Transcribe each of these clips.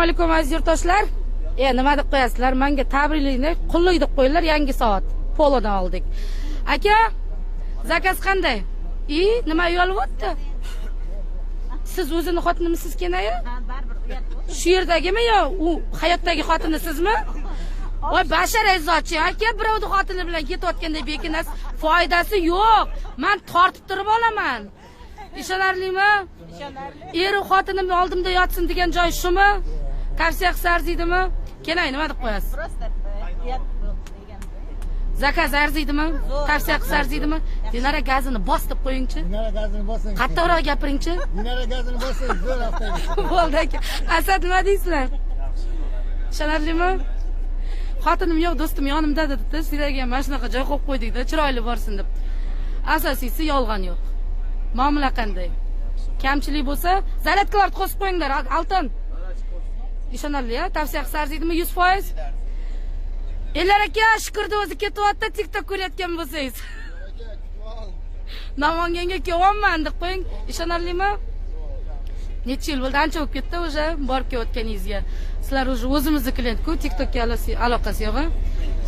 Assalomu alaykum aziz yurtdoshlar. Nima deb qo'yasizlar? Menga tabriklayni qulluq deb qo'yinglar, yangi soat. Polodan oldik. Aka, zakaz qanday? Nima yo'lyapti? Siz o'zini xotinimisiz kenaya? Ha, baribir uyat. Shu yerdagimi yo u hayotdagi xotinisizmi? Voy bashar azzochi, aka, birovning xotini bilan ketayotganda bekinasiz, foydasi yo'q. Men tortib turib olaman. Ishonarlimi? Ishonarli. Eri xotinim oldimda yotsin degan joy shumi? Tavsiya qilsa arziydimi? Kenay, nima deb qo'yasiz? Zakaz arziydimi? Tavsiya qilsa arziydimi? Dinara gazini bos deb qo'yingchi. Dinara gazini bosing. Qattiqroq gapiringchi. Dinara gazini bosing, zo'r avtoga. Bo'ldi aka. Asad nima deysizlar? Ishonarlimi? Xotinim yo'q, do'stim yonimda dedi. Sizlarga mana shunaqa joy qo'yib qo'ydik-da, chiroyli borsin deb. Asosiysi yolg'on yo'q. Muomala qanday? Kamchilik bo'lsa, zaryadkalarni qo'shib qo'yinglar, Alton. Ishonarli, tavsiya qilsa arziydimi 100%? Ellar aka, shukurda o'zi ketyapti, TikTok ko'rayotgan bo'lsangiz. Namanganga kelyapman deb qo'ying. Ishonarlimi? Necha yil bo'ldi, ancha bo'lib ketdi o'sha borib kelayotganingizga. Sizlar o'zimizni klient-ku, TikTokga aloqasi yo'q-a?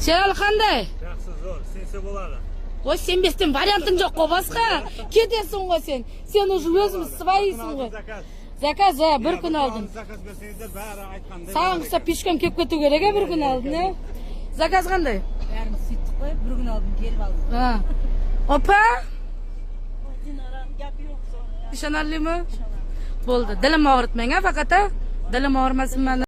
Sherali qanday? Yaxshi, zo'r, sensa bo'ladi. Voy, sen bestim varianting yo'q-ku, boshqa. Ketasan qo'y sen. Sen o'zimiz svoyisiz qo'y. Zakaz, bir kun oldin. Zakaz bersangizlar, bari aytganda. Sağ pishkam kelib ketish kerak-a bir kun oldin. Zakaz qanday? Yarım süt qo'yib, bir kun oldin kelib oldim. Ha. Opa? Gap yo'q sonra. Ishonarlimi? Bo'ldi. Dilim og'ritmang, faqat. Dilim og'rimasin meni.